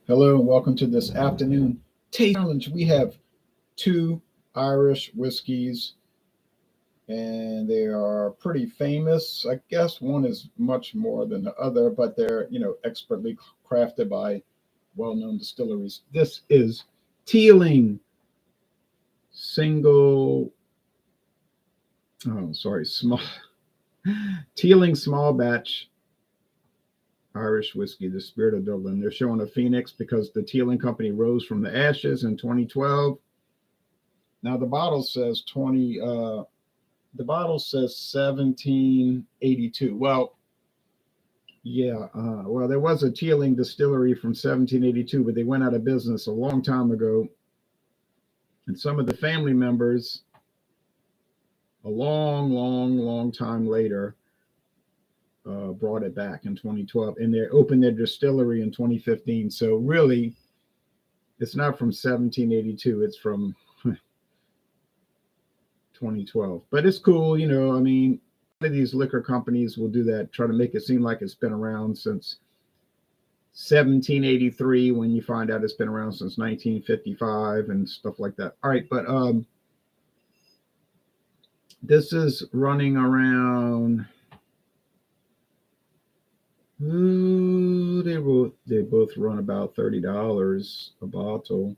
Hello and welcome to this afternoon taste challenge. We have two Irish whiskeys and they are pretty famous. I guess one is much more than the other, but they're, expertly crafted by well-known distilleries. This is Teeling single, oh, sorry, small, Teeling Small Batch Irish whiskey, the Spirit of Dublin. They're showing a phoenix because the Teeling Company rose from the ashes in 2012. Now the bottle says 1782. Well, yeah, well, there was a Teeling distillery from 1782, but they went out of business a long time ago. And some of the family members, a long time later, brought it back in 2012, and they opened their distillery in 2015. So really, it's not from 1782; it's from 2012. But it's cool, I mean, a lot of these liquor companies will do that, try to make it seem like it's been around since 1783, when you find out it's been around since 1955 and stuff like that. All right, but this is running around. Ooh, they both run about $30 a bottle.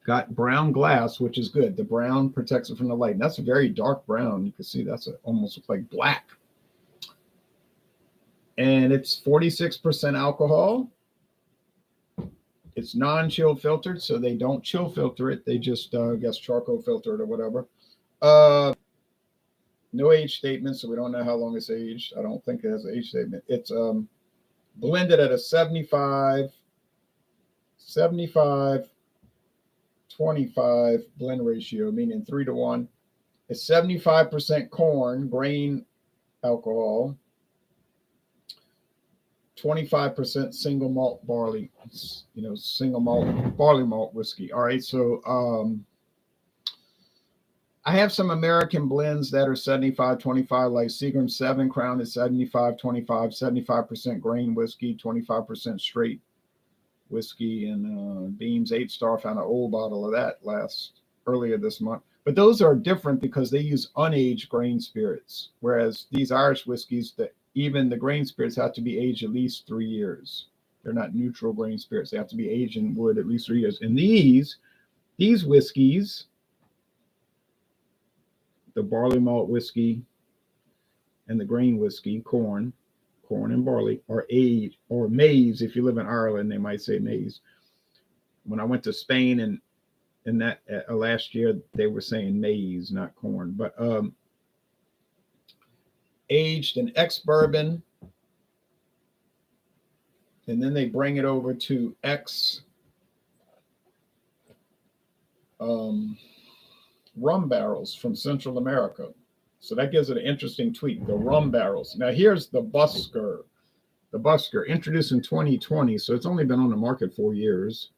Got brown glass, which is good. The brown protects it from the light. And that's a very dark brown. You can see that's almost like black. And it's 46% alcohol. It's non-chill filtered, so they don't chill filter it. They just, I guess, charcoal filter it or whatever. No age statement, so we don't know how long it's aged. I don't think it has an age statement. It's blended at a 75, 25 blend ratio, meaning 3-to-1. It's 75% corn, grain alcohol, 25% single malt barley, single malt barley malt whiskey. All right, so I have some American blends that are 75-25, like Seagram 7 Crown is 75-25, 75% grain whiskey, 25% straight whiskey, and Beam's 8-Star found an old bottle of that earlier this month. But those are different because they use unaged grain spirits, whereas these Irish whiskeys, that even the grain spirits have to be aged at least 3 years. They're not neutral grain spirits; they have to be aged in wood at least 3 years. And these whiskeys, the barley malt whiskey and the grain whiskey, corn and barley, are aged, or maize. If you live in Ireland, they might say maize. When I went to Spain and that last year, they were saying maize, not corn. But aged in ex-bourbon, and then they bring it over to rum barrels from Central America. So that gives it an interesting tweak, the rum barrels. Now here's the Busker. The Busker, introduced in 2020, so it's only been on the market 4 years.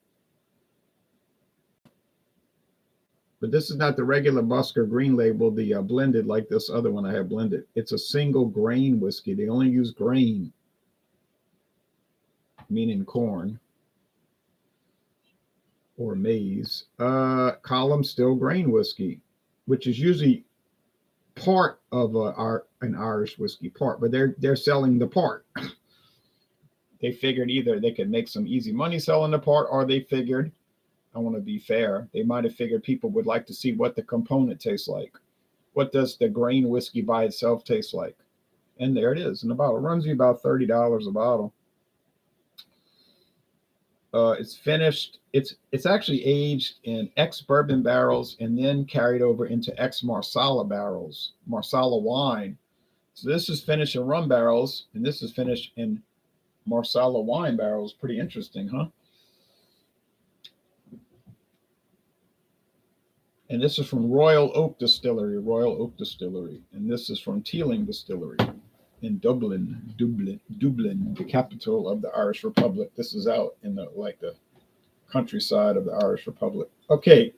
But this is not the regular Busker green label, the blended, like this other one I have blended. It's a single grain whiskey. They only use grain, meaning corn or maize. Column still grain whiskey, which is usually part of an Irish whiskey part, but they're selling the part. They figured either they could make some easy money selling the part, or they figured, I want to be fair, they might have figured people would like to see what the component tastes like. What does the grain whiskey by itself taste like? And there it is in the bottle. It runs you about $30 a bottle. It's finished. It's actually aged in ex-bourbon barrels and then carried over into ex-marsala barrels, marsala wine. So this is finished in rum barrels, and this is finished in marsala wine barrels. Pretty interesting, huh? And this is from Royal Oak Distillery, and this is from Teeling Distillery in Dublin, the capital of the Irish Republic. This is out in the countryside of the Irish Republic. Okay.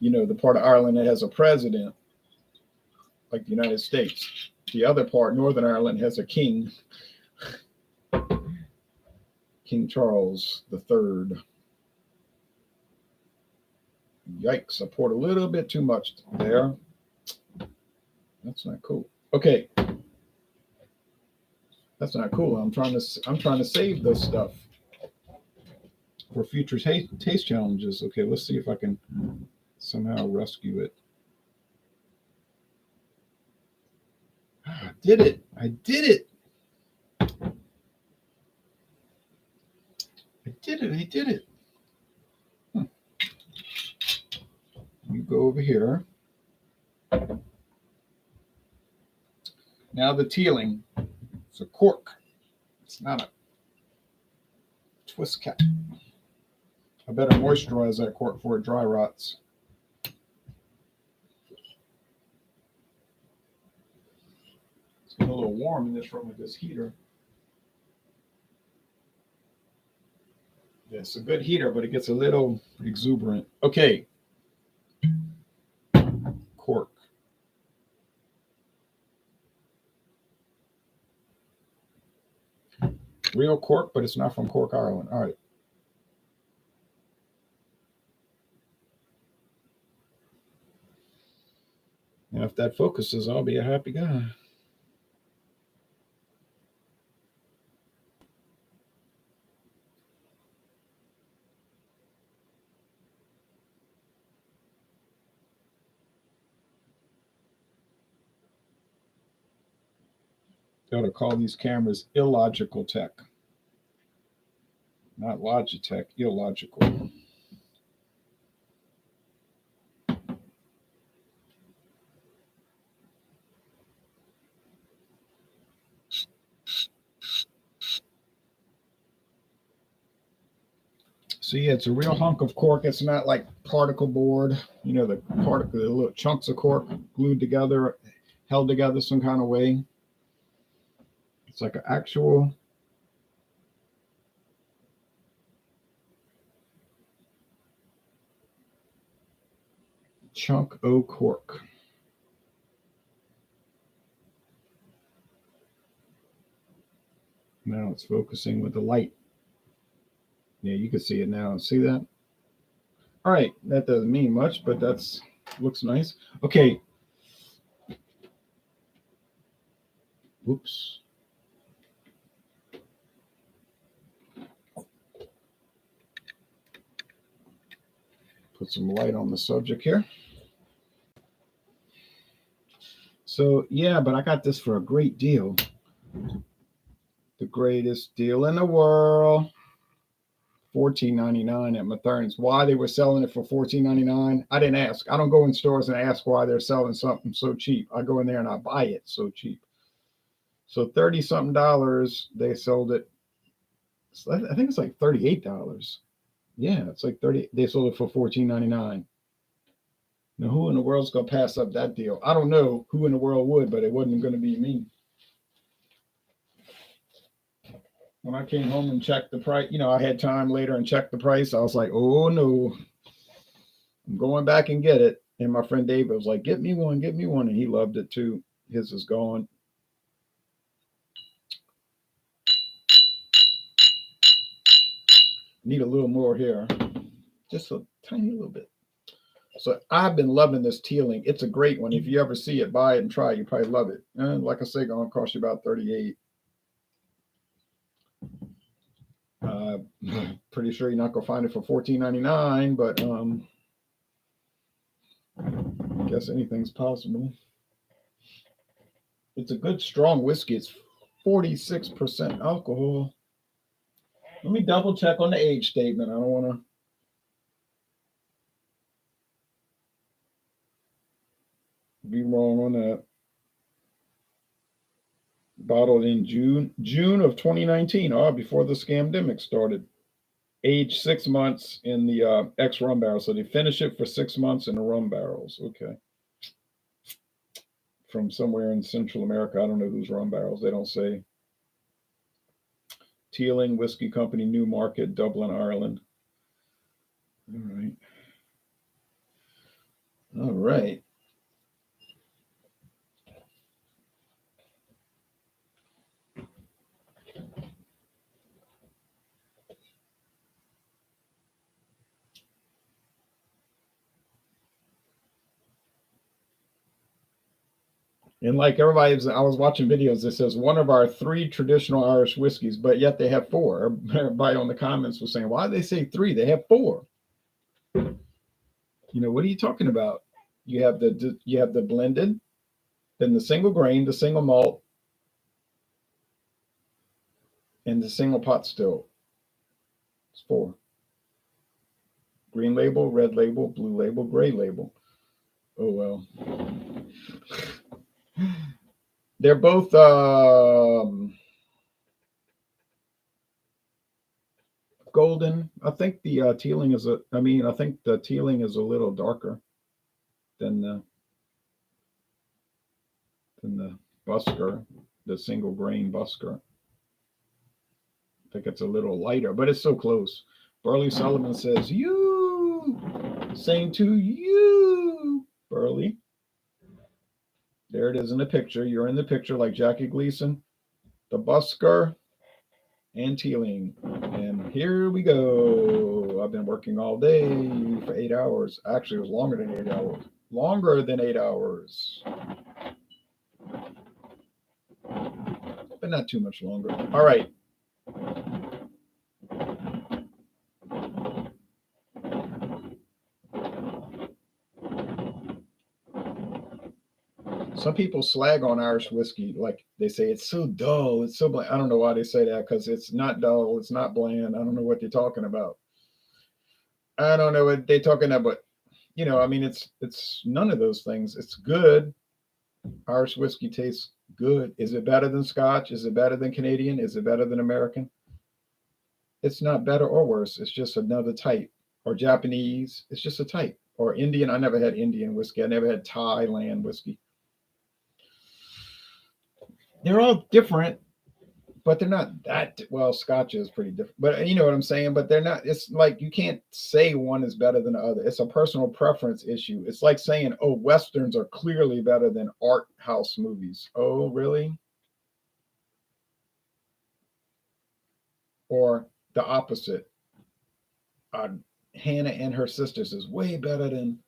The part of Ireland that has a president, like the United States. The other part, Northern Ireland, has a king. King Charles III. Yikes, I poured a little bit too much there. That's not cool. Okay. That's not cool. I'm trying to save this stuff for future taste challenges. Okay, let's see if I can somehow rescue it. I did it. I did it. I did it. I did it. You go over here. Now the teeling. It's a cork. It's not a twist cap. I better moisturize that cork before it dry rots. It's getting a little warm in this room with this heater. Yeah, it's a good heater, but it gets a little exuberant. Okay. Cork. Real cork, but it's not from Cork, Ireland. All right. And if that focuses, I'll be a happy guy. Gotta call these cameras illogical tech. Not Logitech, illogical. So yeah, it's a real hunk of cork. It's not like particle board, you know, the little chunks of cork glued together, held together some kind of way. It's like an actual chunk of cork. Now it's focusing with the light. Yeah, you can see it now. See that? All right, that doesn't mean much, but that's looks nice. Okay. Oops. Put some light on the subject here. So yeah, but I got this for a great deal. The greatest deal in the world. $14.99 at Mathern's. Why they were selling it for $14.99? I didn't ask. I don't go in stores and ask why they're selling something so cheap. I go in there and I buy it so cheap. So $30-something they sold it. I think it's like $38. Yeah, it's like 30. They sold it for $14.99. Now, who in the world's gonna pass up that deal? I don't know who in the world would, but it wasn't gonna be me. When I came home and checked the price, you know, I had time later and checked the price. I was like, oh no, I'm going back and get it. And my friend David was like, get me one, and he loved it too. His is gone. Need a little more here, just a tiny little bit. So I've been loving this Teeling. It's a great one. If you ever see it, buy it and try it. You probably love it. And like I say, going to cost you about $38. Pretty sure you're not going to find it for $14.99, but I guess anything's possible. It's a good strong whiskey. It's 46% alcohol. Let me double check on the age statement. I don't want to be wrong on that. Bottled in June of 2019, before the scamdemic started. Aged 6 months in the ex-rum barrel. So they finish it for 6 months in the rum barrels. Okay. From somewhere in Central America. I don't know whose rum barrels. They don't say. Teeling Whiskey Company, Newmarket, Dublin, Ireland. All right. All right. And like everybody's, I was watching videos that says one of our 3 traditional Irish whiskeys, but yet they have 4. Everybody on the comments was saying, why do they say 3? They have 4. What are you talking about? You have the blended, then the single grain, the single malt, and the single pot still. It's 4. Green label, red label, blue label, gray label. Oh well. They're both golden. I think the Teeling is I think the Teeling is a little darker than the Busker, the single grain Busker. I think it's a little lighter, but it's so close. Burley Sullivan says, "You, same to you, Burley." There it is in the picture. You're in the picture like Jackie Gleason, the Busker, and Teeling. And here we go. I've been working all day for 8 hours. Actually, it was longer than 8 hours. Longer than 8 hours. But not too much longer. All right. Some people slag on Irish whiskey, like they say it's so dull, it's so bland. I don't know why they say that, because it's not dull, it's not bland. I don't know what they're talking about. I don't know what they're talking about. It's none of those things. It's good. Irish whiskey tastes good. Is it better than Scotch? Is it better than Canadian? Is it better than American? It's not better or worse. It's just another type. Or Japanese. It's just a type. Or Indian. I never had Indian whiskey. I never had Thailand whiskey. They're all different, but they're not that well. Scotch is pretty different, but you know what I'm saying. But they're not. It's like you can't say one is better than the other. It's a personal preference issue. It's like saying, "Oh, westerns are clearly better than art house movies." Oh, really? Or the opposite. Hannah and Her Sisters is way better than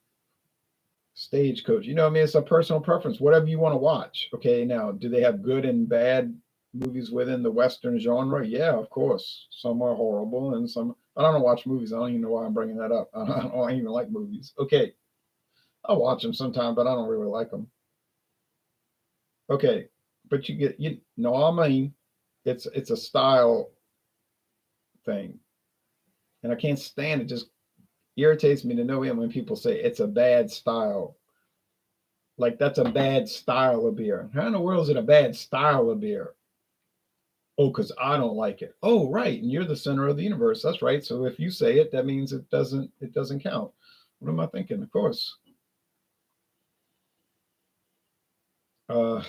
Stagecoach. You know what I mean? It's a personal preference. Whatever you want to watch. Okay, now do they have good and bad movies within the Western genre? Yeah, of course. Some are horrible and some. I don't watch movies. I don't even know why I'm bringing that up. I don't even like movies. Okay, I'll watch them sometime, but I don't really like them. Okay, but I mean, it's a style thing, and I can't stand it. Just irritates me to no end when people say it's a bad style. Like that's a bad style of beer. How in the world is it a bad style of beer? Oh, because I don't like it. Oh, right. And you're the center of the universe. That's right. So if you say it, that means it doesn't count. What am I thinking? Of course. Uh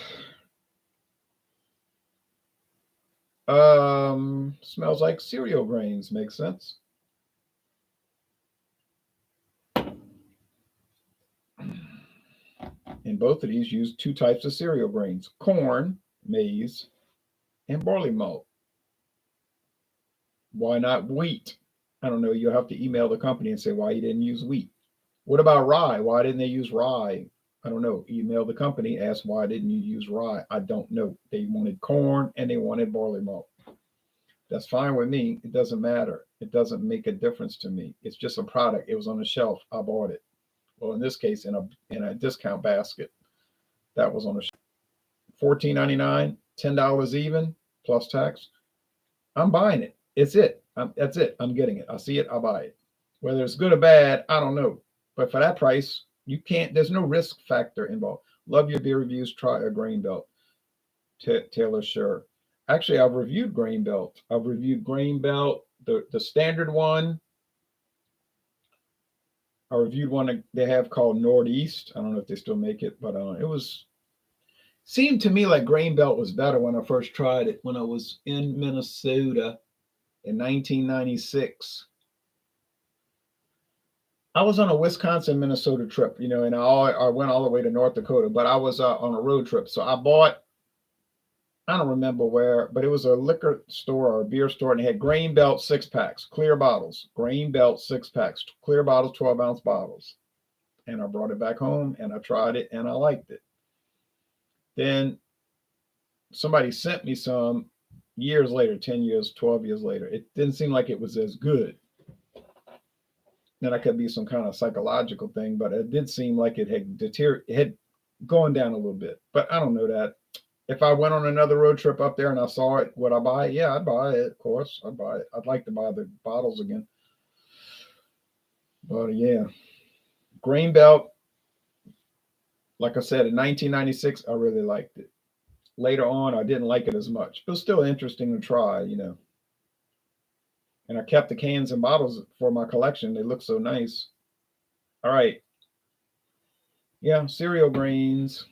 smells like cereal grains. Makes sense. And both of these use 2 types of cereal grains: corn, maize, and barley malt. Why not wheat? I don't know. You'll have to email the company and say why you didn't use wheat. What about rye? Why didn't they use rye? I don't know. Email the company, ask why didn't you use rye? I don't know. They wanted corn and they wanted barley malt. That's fine with me. It doesn't matter. It doesn't make a difference to me. It's just a product. It was on the shelf. I bought it. Well, in this case, in a discount basket. That was on the shelf. $14.99, $10 even plus tax. I'm buying it. It's it. That's it. I'm getting it. I see it. I'll buy it. Whether it's good or bad, I don't know. But for that price, you can't. There's no risk factor involved. Love your beer reviews. Try a Grain Belt. Taylor Sure. Actually, I've reviewed Grain Belt. I've reviewed Grain Belt, the standard one. I reviewed one that they have called Northeast. I don't know if they still make it, but it was seemed to me like Grain Belt was better when I first tried it when I was in Minnesota in 1996. I was on a Wisconsin, Minnesota trip, and I went all the way to North Dakota, but I was on a road trip. So I bought, I don't remember where, but it was a liquor store or a beer store, and it had Grain Belt 6-packs, clear bottles, Grain Belt 6-packs, clear bottles, 12-ounce bottles. And I brought it back home and I tried it and I liked it. Then somebody sent me some years later, 10 years, 12 years later. It didn't seem like it was as good. Then that could be some kind of psychological thing, but it did seem like it had deteriorated, it had gone down a little bit. But I don't know that. If I went on another road trip up there and I saw it, would I buy it? Yeah, I'd buy it. Of course, I'd buy it. I'd like to buy the bottles again. But yeah, Grain Belt, like I said, in 1996, I really liked it. Later on, I didn't like it as much, but still interesting to try, you know. And I kept the cans and bottles for my collection. They look so nice. All right. Yeah, cereal grains.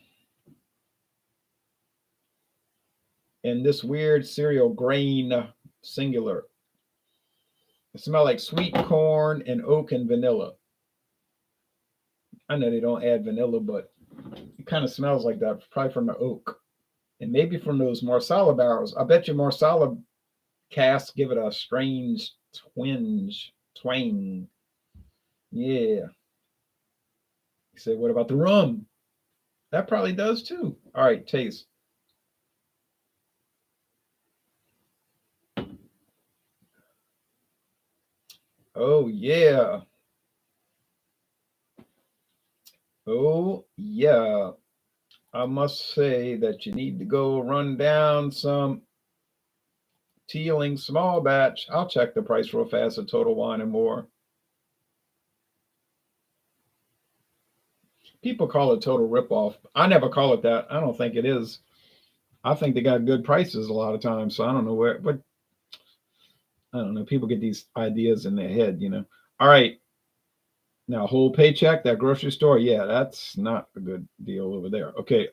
And this weird cereal grain singular. It smells like sweet corn and oak and vanilla. I know they don't add vanilla, but it kind of smells like that, probably from the oak. And maybe from those marsala barrels. I bet you marsala casks give it a strange twang. Yeah. You say, what about the rum? That probably does too. All right, taste. Oh, yeah. Oh, yeah. I must say that you need to go run down some Teeling Small Batch. I'll check the price real fast at Total Wine and More. People call it total ripoff. I never call it that. I don't think it is. I think they got good prices a lot of times. So I don't know where, but I don't know. People get these ideas in their head, you know. All right. Now, whole paycheck, that grocery store, yeah, that's not a good deal over there. Okay.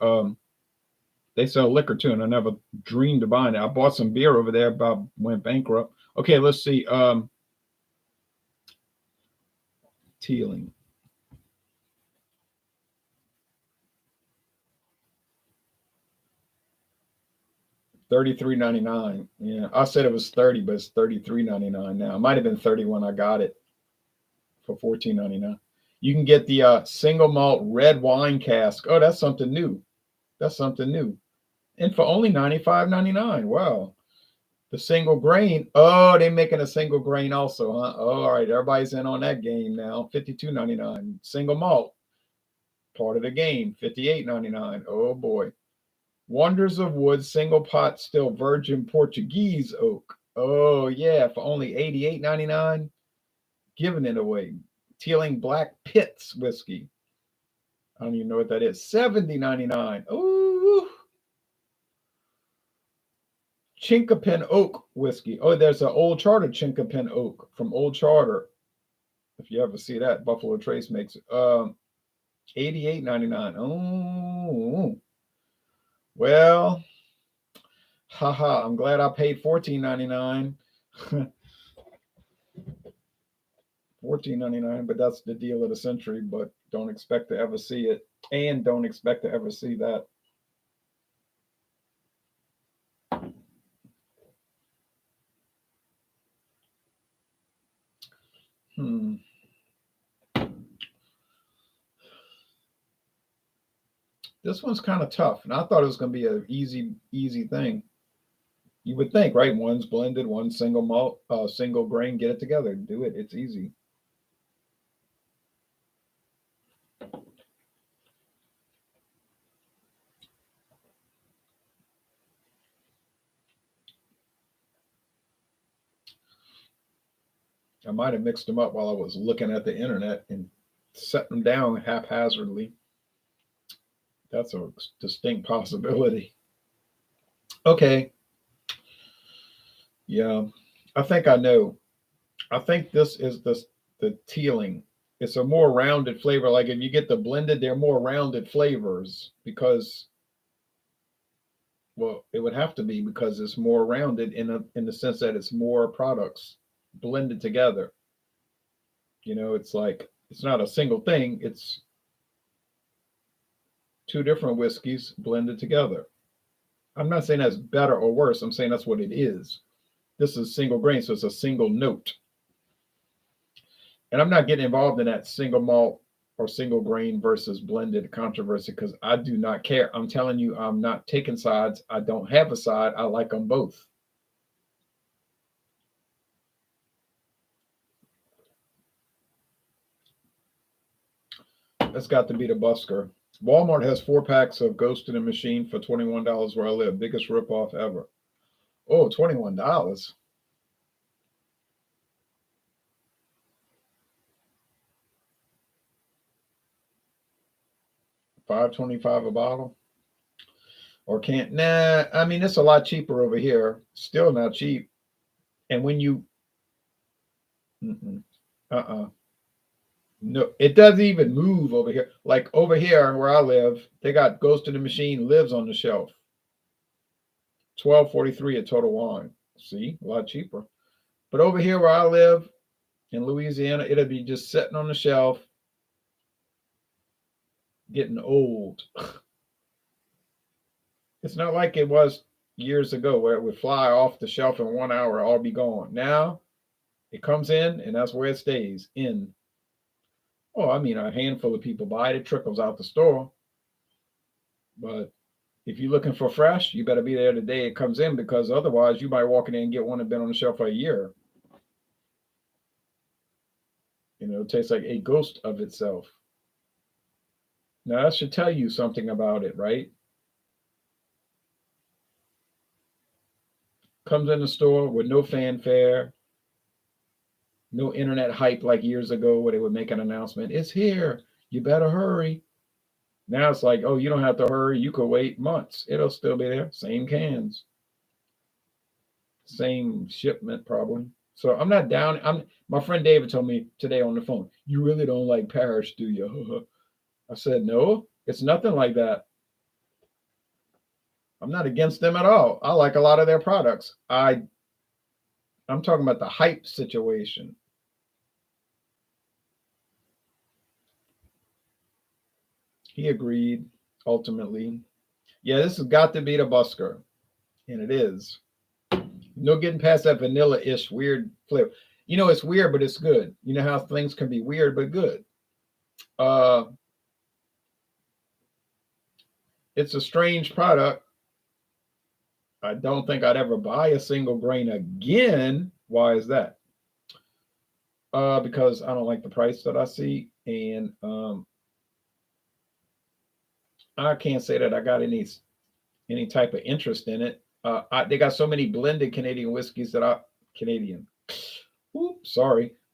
They sell liquor too, and I never dreamed of buying it. I bought some beer over there, but went bankrupt. Okay, let's see. Teeling. $33.99. Yeah, I said it was 30, but it's $33.99 now. It might have been 30 when I got it for $14.99. You can get the single malt red wine cask. Oh, that's something new. That's something new. And for only $95.99. Wow. The single grain. Oh, they're making a single grain also, huh? Oh, all right. Everybody's in on that game now. $52.99. Single malt. Part of the game. $58.99. Oh boy. Wonders of Wood single pot still virgin Portuguese oak. Oh yeah, for only $88.99. Giving it away. Teeling Black Pits whiskey. I don't even know what that is. $70.99. Ooh. Chinkapin Oak whiskey. Oh, there's an Old Charter Chinkapin Oak from Old Charter. If you ever see that, Buffalo Trace makes it. $88.99. Oh. Well, haha, I'm glad I paid $14.99. $14.99, but that's the deal of the century, but don't expect to ever see it. And don't expect to ever see that. This one's kind of tough, and I thought it was going to be an easy thing. You would think, right? One's blended, one single malt, single grain. Get it together, do it. It's easy. I might have mixed them up while I was looking at the internet and set them down haphazardly. That's a distinct possibility. Okay. Yeah, I think I know. I think this is the Teeling. It's a more rounded flavor. Like if you get the blended, they're more rounded flavors because, well, it would have to be because it's more rounded in the sense that it's more products blended together. You know, it's like it's not a single thing. It's two different whiskeys blended together. I'm not saying that's better or worse. I'm saying that's what it is. This is single grain, so it's a single note. And I'm not getting involved in that single malt or single grain versus blended controversy, because I do not care. I'm telling you, I'm not taking sides. I don't have a side. I like them both. That's got to be the Busker. Walmart has 4 packs of Ghost in the Machine for $21 where I live. Biggest ripoff ever. Oh, $21. $5.25 a bottle. Or can't nah. I mean, it's a lot cheaper over here. Still not cheap. And when you uh-uh. No, it doesn't even move over here. Like over here where I live, they got Ghost in the Machine lives on the shelf. 12.43 at Total Wine. See, a lot cheaper. But over here where I live in Louisiana, it'll be just sitting on the shelf, getting old. It's not like it was years ago where it would fly off the shelf in 1 hour, all be gone. Now it comes in and that's where it stays in. Oh, I mean, a handful of people buy it, it trickles out the store. But if you're looking for fresh, you better be there the day it comes in, because otherwise you might walk in there and get one that's been on the shelf for a year. It tastes like a ghost of itself. Now that should tell you something about it, right? Comes in the store with no fanfare, no internet hype like years ago where they would make an announcement. It's here. You better hurry. Now it's like, oh, you don't have to hurry. You could wait months. It'll still be there. Same cans. Same shipment probably. So I'm not down. My friend David told me today on the phone, you really don't like Parish, do you? I said, no, it's nothing like that. I'm not against them at all. I like a lot of their products. I'm talking about the hype situation. He agreed ultimately. Yeah, this has got to be the Busker. And it is. No getting past that vanilla-ish weird flavor. It's weird, but it's good. You know how things can be weird but good. It's a strange product. I don't think I'd ever buy a single grain again. Why is that? Because I don't like the price that I see, and I can't say that I got any type of interest in it. They got so many blended Canadian whiskeys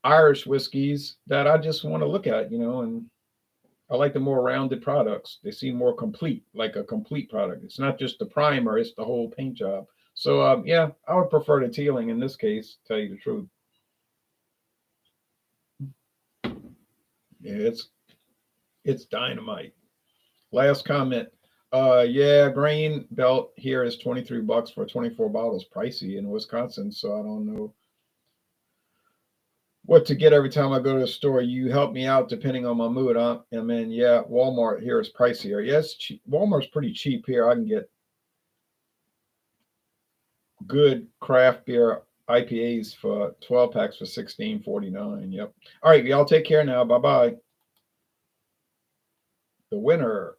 Irish whiskeys that I just want to look at, and I like the more rounded products. They seem more complete, like a complete product. It's not just the primer, it's the whole paint job. So, yeah, I would prefer the Teeling in this case, tell you the truth. Yeah, it's dynamite. Last comment. Yeah, grain belt here is $23 for 24 bottles. Pricey in Wisconsin, so I don't know what to get every time I go to the store. You help me out depending on my mood. I mean, yeah, Walmart here is pricier. Yes, Walmart's pretty cheap here. I can get good craft beer IPAs for 12 packs for $16.49. Yep. All right, y'all take care now. Bye bye. The winner